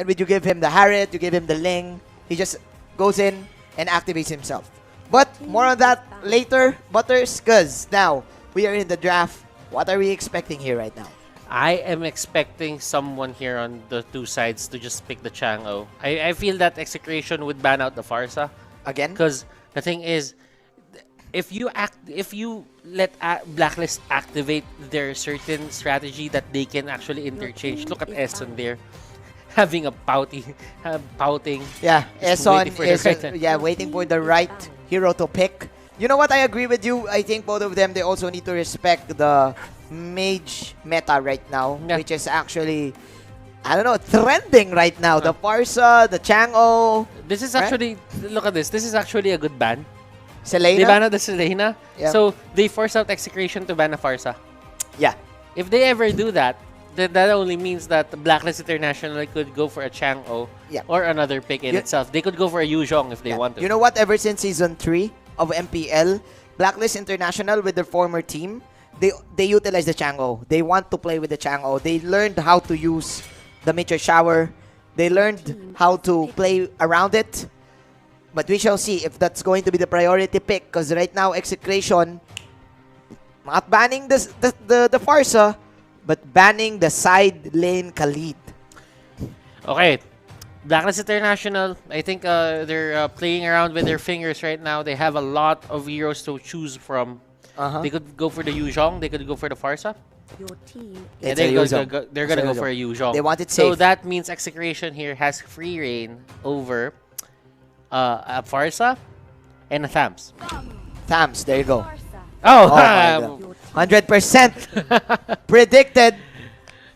And when you give him the Harriet, you give him the Ling, he just goes in and activates himself. But more on that later, Butters, because now we are in the draft. What are we expecting here right now? I am expecting someone here on the two sides to just pick the Chang'o. I feel that Execration would ban out the Farsa. Again? Because the thing is, if you let Blacklist activate their certain strategy that they can actually interchange. Look at Eson there, having a pouting. Yeah, Eson is right waiting for the right hero to pick. You know what? I agree with you. I think both of them, they also need to respect the mage meta right now, which is actually, I don't know, trending right now. The Farsa, the Chang'o. This is actually, look at this. This is actually a good ban. Selena? They ban out the Selena. Yeah. So they force out Execration to ban a Farsa. Yeah. If they ever do that, then that only means that the Blacklist International could go for a Chang'o or another pick in itself. They could go for a Yuzhong if they want to. You know what? Ever since Season 3 of MPL, Blacklist International with their former team, they utilize the Chang'o. They want to play with the Chang'o. They learned how to use the Meteor Shower. They learned how to play around it. But we shall see if that's going to be the priority pick. Because right now, Execration, not banning the Farsa, but banning the side lane Khalid. Okay. Blacklist International, I think they're playing around with their fingers right now. They have a lot of heroes to choose from. They could go for the Yuzhong. They could go for the Farsa. Your team And they're going to go for a Yuzhong. They want it safe. So that means Execration here has free reign over a Farsa and a Thams. Thams, there you go. Oh, Oh my God. 100% predicted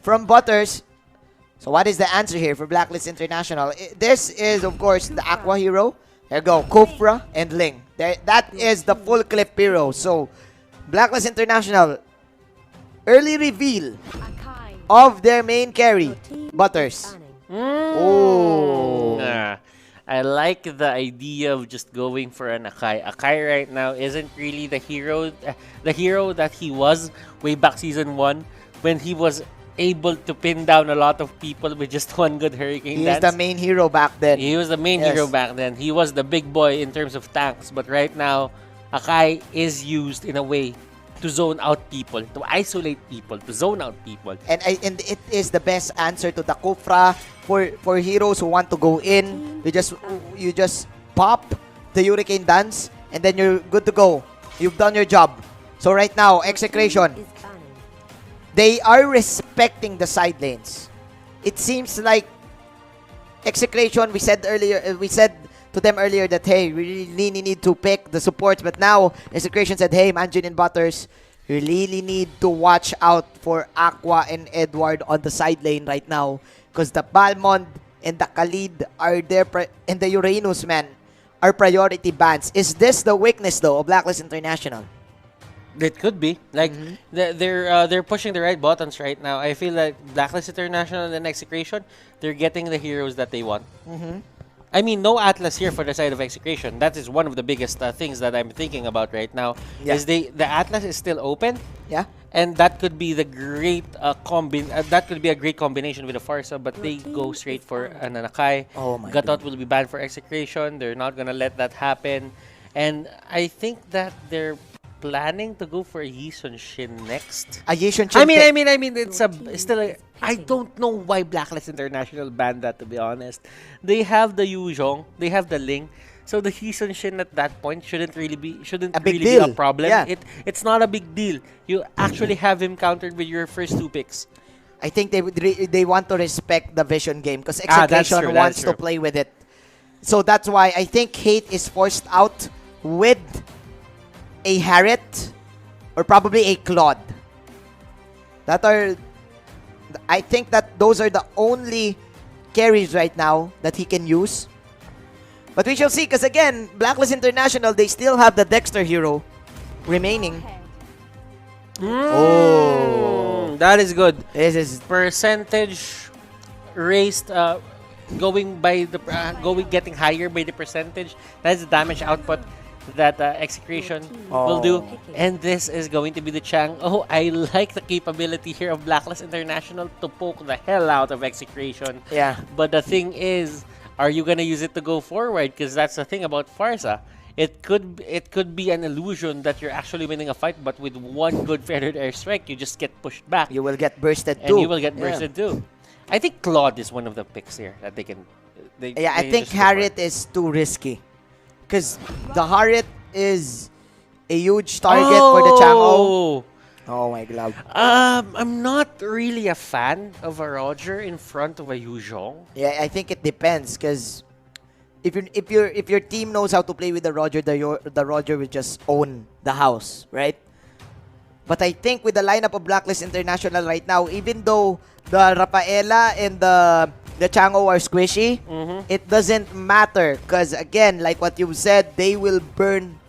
from Butters. So what is the answer here for Blacklist International? This is, of course, the Aqua hero. There you go, Kufra and Ling. That is the full clip hero. So Blacklist International, early reveal of their main carry, Butters. Oh. I like the idea of just going for an Akai. Akai right now isn't really the hero that he was way back Season 1 when he was able to pin down a lot of people with just one good Hurricane Dance. He is the main hero back then. He was the main hero back then. He was the big boy in terms of tanks. But right now, Akai is used in a way to zone out people, to isolate people, to zone out people. And it is the best answer to the Kufra for heroes who want to go in. You just pop the Hurricane Dance and then you're good to go. You've done your job. So right now, Execration, they are respecting the side lanes. It seems like Execration, we said to them earlier that, hey, we really need to pick the supports. But now, Execration said, hey, Manjin and Butters, you really need to watch out for Aqua and Edward on the side lane right now. Because the Balmond and the Khalid are there, and the Uranus, man, are priority bans. Is this the weakness, though, of Blacklist International? It could be. Like, they're pushing the right buttons right now. I feel like Blacklist International and Execration, they're getting the heroes that they want. I mean, no Atlas here for the side of Execration. That is one of the biggest things that I'm thinking about right now. Is the Atlas is still open. Yeah. And that could be the great that could be a great combination with a Farsa, but they go straight for an Anakai. Oh my Gatot will be banned for Execration. They're not gonna let that happen. And I think that they're planning to go for a Yison Shin next. A Yison Shin. I mean, it's still. I don't know why Blacklist International banned that. To be honest, they have the Yuzhong, they have the Ling, so the Yison Shin at that point shouldn't really be a problem. Yeah. It's not a big deal. You actually have him countered with your first two picks. I think they want to respect the vision game because Execration wants to play with it. So that's why I think Hate is forced out with a Harriet or probably a Claude. I think that those are the only carries right now that he can use. But we shall see because again, Blacklist International, they still have the Dexter hero remaining. That is good. This is Percentage raised, getting higher by the percentage. That is the damage output. that Execration will do. And this is going to be the Chang. Oh, I like the capability here of Blacklist International to poke the hell out of Execration. Yeah. But the thing is, are you going to use it to go forward? Because that's the thing about Farsa. It could be an illusion that you're actually winning a fight, but with one good feathered airstrike, you just get pushed back. You will get bursted And too. you will get bursted too. I think Claude is one of the picks here that they can. I think Harriet is too risky. Because the Harriet is a huge target for the Chang'o. Oh my god. I'm not really a fan of a Roger in front of a Yu Zhong. Yeah, I think it depends. Because if your team knows how to play with the Roger, the Roger will just own the house, right? But I think with the lineup of Blacklist International right now, even though the Rafaela and the Chang'o are squishy, it doesn't matter. Because again, like what you said, they will burn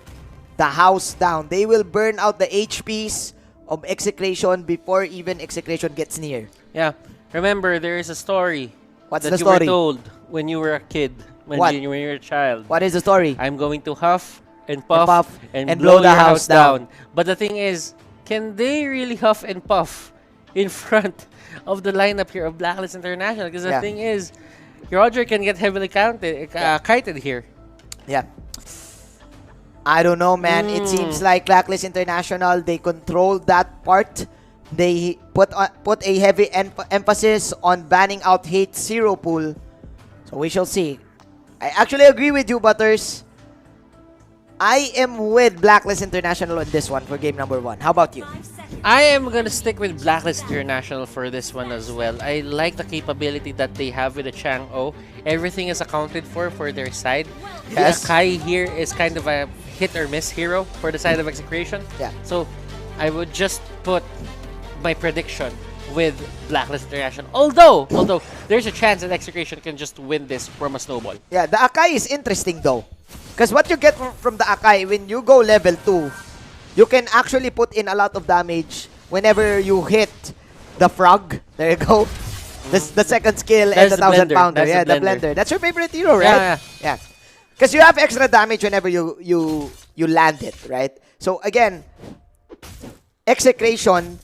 the house down. They will burn out the HPs of Execration before even Execration gets near. Yeah. Remember, there is a story What's that the you story? were told when you were a kid, when What? you were a child. What is the story? I'm going to huff and puff, and and blow blow the your house down. But the thing is, can they really huff and puff in front of the lineup here of Blacklist International? Because the thing is, Roger can get heavily kited here. Yeah. I don't know, man. It seems like Blacklist International, they control that part. They put a heavy emphasis on banning out hate zero pool. So we shall see. I actually agree with you, Butters. I am with Blacklist International on this one for game number 1. How about you? I am going to stick with Blacklist International for this one as well. I like the capability that they have with the Chang'o. Everything is accounted for their side. Yes. The Akai here is kind of a hit or miss hero for the side of Execration. Yeah. So I would just put my prediction with Blacklist International. Although there's a chance that Execration can just win this from a snowball. Yeah, the Akai is interesting though. Because what you get from the Akai, when you go level 2, you can actually put in a lot of damage whenever you hit the frog. There you go. The second skill and That's the 1,000 pounder. That's Yeah, the blender. That's your favorite hero, right? Yeah. Because you have extra damage whenever you land it, right? So again, Execration,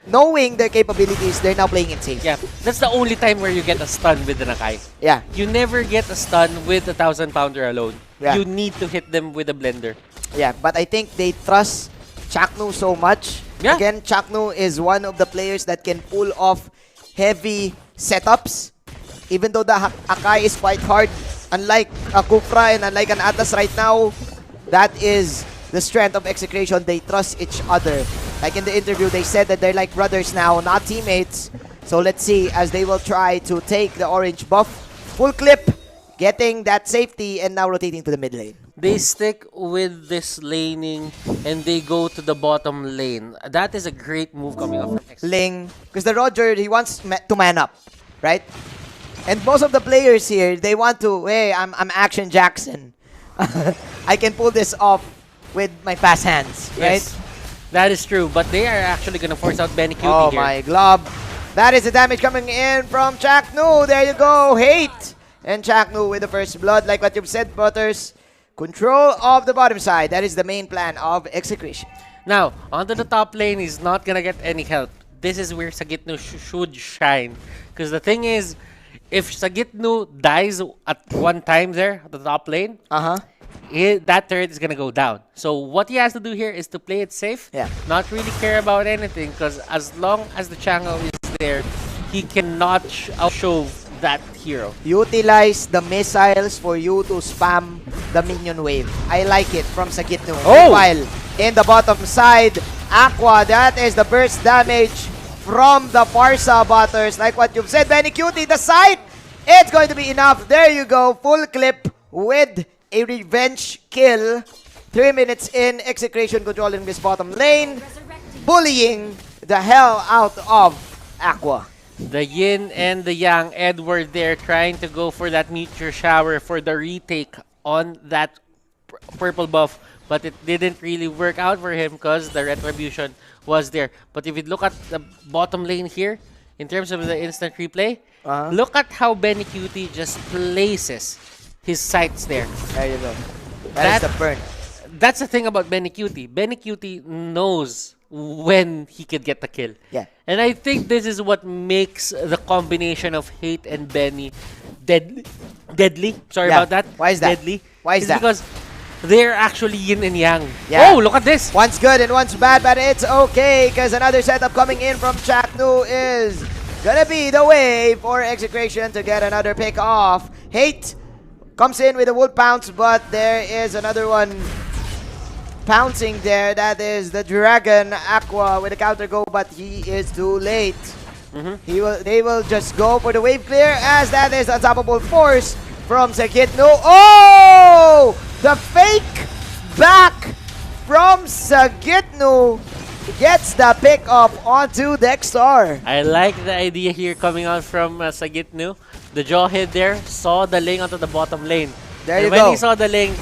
knowing their capabilities, they're now playing it safe. Yeah, that's the only time where you get a stun with the Nakai. Yeah. You never get a stun with a 1,000 pounder alone. Yeah. You need to hit them with a blender. Yeah, but I think they trust Chaknu so much. Yeah. Again, Chaknu is one of the players that can pull off heavy setups. Even though the Akai is quite hard, unlike a Kufra and unlike an Atlas right now, that is the strength of Execration. They trust each other. Like in the interview, they said that they're like brothers now, not teammates. So let's see as they will try to take the orange buff. Full clip, getting that safety and now rotating to the mid lane. They stick with this laning and they go to the bottom lane. That is a great move coming off from Execration. Ling, because the Roger, he wants to man up, right? And most of the players here, they want to, hey, I'm Action Jackson. I can pull this off with my fast hands, right? Yes, that is true. But they are actually going to force out Benny Cutie Oh here. my glob. That is the damage coming in from Chaknu. There you go, hate. And Chaknu with the first blood, like what you've said, Butters. Control of the bottom side. That is the main plan of Execration. Now, onto the top lane, he's not going to get any help. This is where Sagitnu should shine. Because the thing is, if Sagitnu dies at one time there at the top lane, that turret is going to go down. So what he has to do here is to play it safe, not really care about anything, because as long as the Chang'o is there, he cannot outshow that hero. Utilize the missiles for you to spam the minion wave. I like it from Sagitnu. Oh! Meanwhile, in the bottom side, Aqua, that is the burst damage from the Parsa Butters. Like what you've said, Benny Cutie, the side, it's going to be enough. There you go, full clip with a revenge kill. 3 minutes in, Execration controlling this bottom lane, bullying the hell out of Aqua. The yin and the yang, Edward there trying to go for that meteor shower for the retake on that purple buff, but it didn't really work out for him because the retribution was there. But if you look at the bottom lane here, in terms of the instant replay, look at how Benny Cutie just places his sights there. There you go. That is the burn. that's the thing about Benny Cutie. Benny Cutie knows when he could get the kill. Yeah. And I think this is what makes the combination of Hate and Benny deadly. Sorry Yeah. about that. Why is that? Deadly. Why is It's that? because they're actually yin and yang. Yeah. Oh, look at this. One's good and one's bad, but it's okay because another setup coming in from Chaknu is gonna be the way for Execration to get another pick off. Hate comes in with a wood pounce, but there is another one pouncing there. That is the Dragon Aqua with a counter go, but he is too late. They will just go for the wave clear as that is unstoppable force from Sagitno. Oh! The fake back from Sagitno gets the pick up onto Dexter. I like the idea here coming out from Sagitnu. The jaw hit there, saw the lane onto the bottom lane. There and you when go. he saw the lane,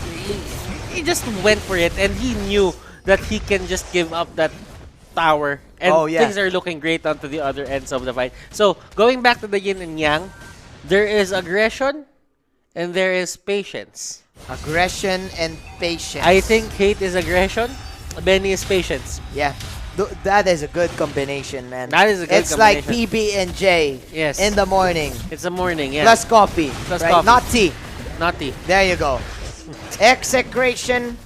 he just went for it, and he knew that he can just give up that tower. And Oh, yeah. things are looking great onto the other ends of the fight. So, going back to the yin and yang, there is aggression and there is patience. Aggression and patience. I think Hate is aggression, Benny is patience. Yeah. That is a good combination, man. That is a good It's like combination. PB and J Yes. in the morning. It's a morning, yeah. Plus coffee. Plus right? coffee. Not tea. Naughty. There you go. Execration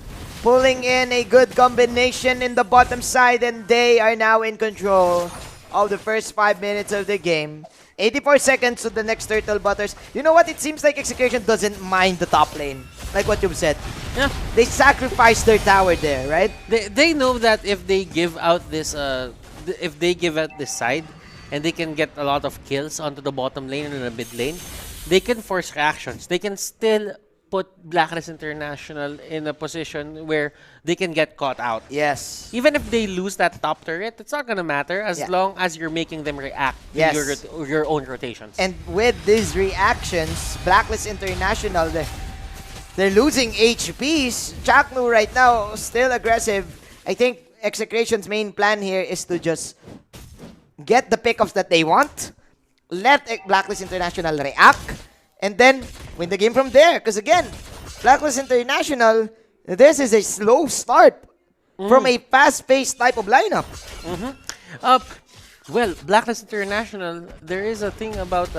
pulling in a good combination in the bottom side, and they are now in control of the first 5 minutes of the game. 84 seconds to the next Turtle Butters. You know what? It seems like Execration doesn't mind the top lane. Like what you've said. Yeah. They sacrificed their tower there, right? They know that if they give out this side and they can get a lot of kills onto the bottom lane and the mid lane, they can force reactions. They can still put Blacklist International in a position where they can get caught out. Yes. Even if they lose that top turret, it's not gonna matter as Yeah. long as you're making them react to Yes. your own rotations. And with these reactions, Blacklist International, they're losing HPs. Chaknu right now, still aggressive. I think Execration's main plan here is to just get the pickups that they want, let Blacklist International react, and then win the game from there. Because again, Blacklist International, this is a slow start from a fast-paced type of lineup. Well, Blacklist International, there is a thing about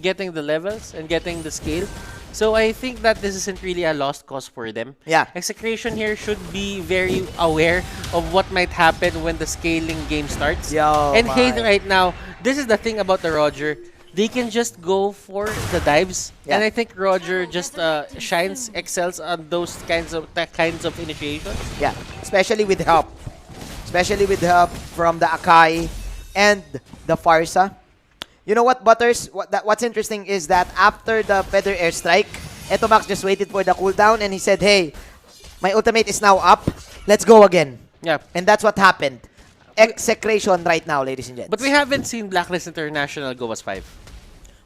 getting the levels and getting the scale. So I think that this isn't really a lost cause for them. Yeah. Execration here should be very aware of what might happen when the scaling game starts. Yo, and Hate my. right now, this is the thing about the Roger. They can just go for the dives. Yeah. And I think Roger just excels on those kinds of initiations. Yeah, especially with help. Especially with help from the Akai and the Farsa. You know what, Butters? What's interesting is that after the Feather Airstrike, Etomax just waited for the cooldown and he said, hey, my ultimate is now up. Let's go again. Yeah. And that's what happened. Execration right now, ladies and gents. But we haven't seen Blacklist International go as 5.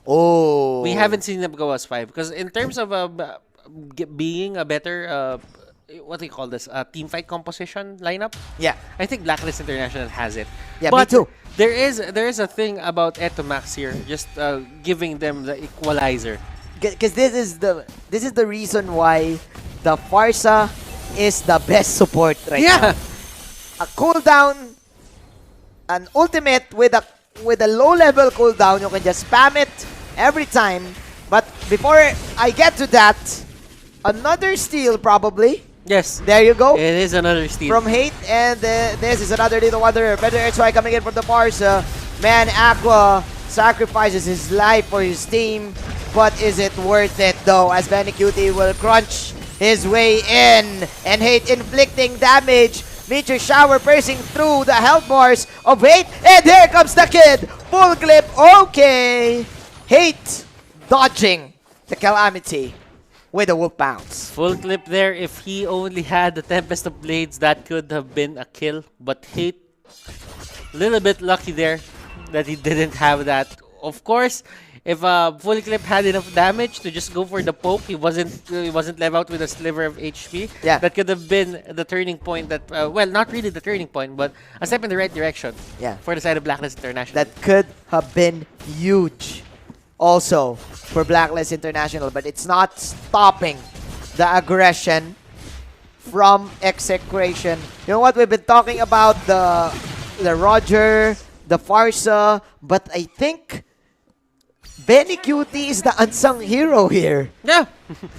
Oh. We haven't seen them go as 5 because in terms of being a better what do you call this? Team fight composition lineup. Yeah. I think Blacklist International has it. Yeah, but me too. There is a thing about Etomax here, just giving them the equalizer. Because this is the reason why the Farsa is the best support right now. A cooldown, an ultimate with a low level cooldown, you can just spam it every time. But before I get to that, another steal probably. Yes. There you go. It is another steal. From Hate, and this is another little wonder. Better X-Y coming in from the Farsa. Man, Aqua sacrifices his life for his team, but is it worth it though? As Benny Cutie will crunch his way in, and Hate inflicting damage. Meteor shower piercing through the health bars of Hate, and here comes the kid. Full clip, okay. Hate dodging the calamity with a wolf bounce. Full clip there. If he only had the Tempest of Blades, that could have been a kill. But Hate, a little bit lucky there that he didn't have that. Of course, if Full Clip had enough damage to just go for the poke, he wasn't left out with a sliver of HP. Yeah. That could have been the turning point that, well, not really the turning point, but a step in the right direction. Yeah. For the side of Blacklist International. That could have been huge also for Blacklist International, but it's not stopping the aggression from Execration. You know what? We've been talking about the Roger, the Farsa, but I think Benny Cutie is the unsung hero here Yeah.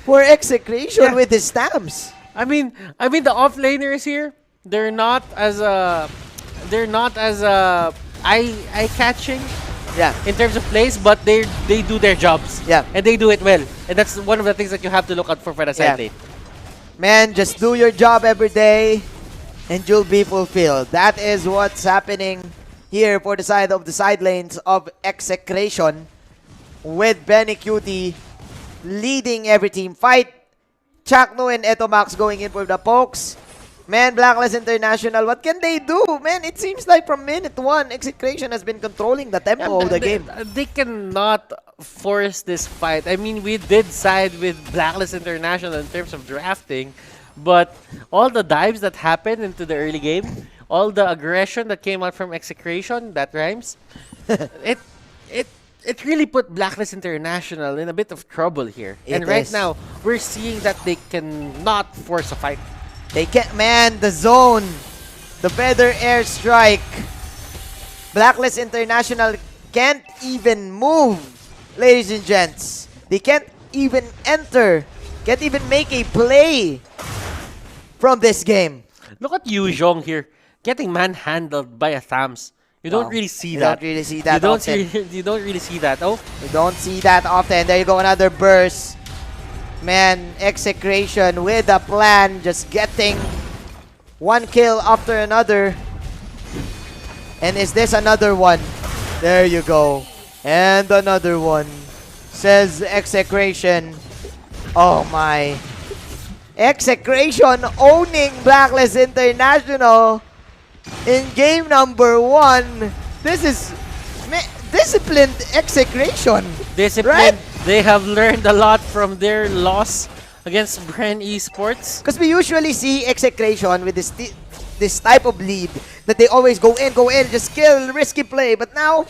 for Execration Yeah. with his stamps. I mean the offlaners here, they're not as eye catching Yeah. in terms of plays, but they do their jobs. Yeah. And they do it well. And that's one of the things that you have to look out for the side lane. Man, just do your job every day and you'll be fulfilled. That is what's happening here for the side of the side lanes of Execration, with Benny Cutie leading every team fight. Chakno and Etomax going in for the pokes. Man, Blacklist International, what can they do? Man, it seems like from minute 1, Execration has been controlling the tempo of the game. They cannot force this fight. I mean, we did side with Blacklist International in terms of drafting, but all the dives that happened into the early game, all the aggression that came out from Execration, that rhymes, it really put Blacklist International in a bit of trouble here. And right now, we're seeing that they cannot force a fight. They can't, man, the zone, the feather airstrike. Blacklist International can't even move, ladies and gents. They can't even enter, can't even make a play from this game. Look at Yu Zhong here, getting manhandled by a Thams. You don't really see that. You don't really see that often. You don't really see that. Oh, You don't see that often. There you go, another burst. Man, Execration with a plan, just getting one kill after another. And is this another one? There you go. And another one. Says Execration. Oh my. Execration owning Blacklist International in game number 1. This is disciplined Execration. discipline. Right? They have learned a lot from their loss against Bren Esports. Because we usually see Execration with this type of lead that they always go in, just kill, risky play. But now,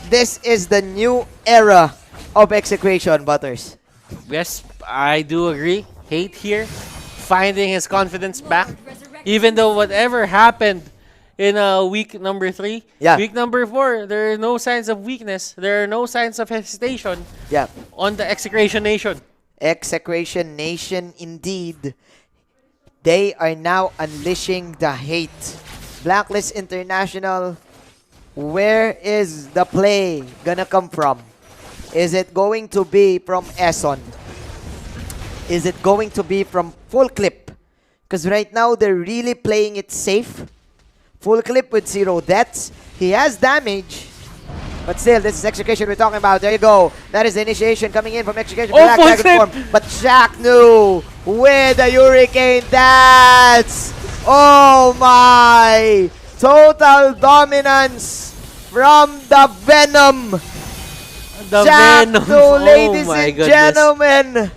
this is the new era of Execration, Butters. Yes, I do agree. Hate here, finding his confidence back. Even though whatever happened in week number 3, week number 4, there are no signs of weakness. There are no signs of hesitation on the Execration Nation. Execration Nation indeed. They are now unleashing the hate. Blacklist International, where is the play gonna come from? Is it going to be from Eson? Is it going to be from Full Clip? Because right now they're really playing it safe. Full Clip with 0 deaths. He has damage. But still, this is Execration we're talking about. There you go. That is the initiation coming in from Execration. Oh, Full Clip! But Shaqnu with the Hurricane Dance. Oh my! Total dominance from the Venom. The Shaqnu, Venom. ladies Oh my and goodness. gentlemen.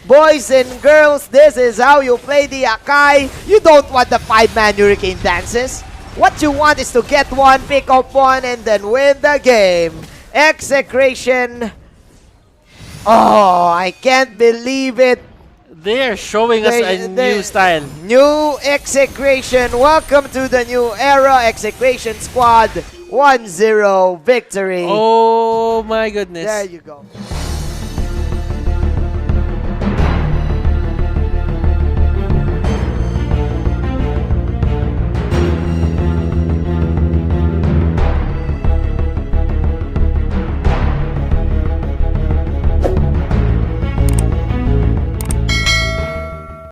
Boys and girls, this is how you play the Akai. You don't want the 5-man Hurricane Dances. What you want is to get one, pick up one, and then win the game. Execration. Oh, I can't believe it. They are showing us a new style. New Execration. Welcome to the new era. Execration Squad. 1-0 victory. Oh my goodness. There you go.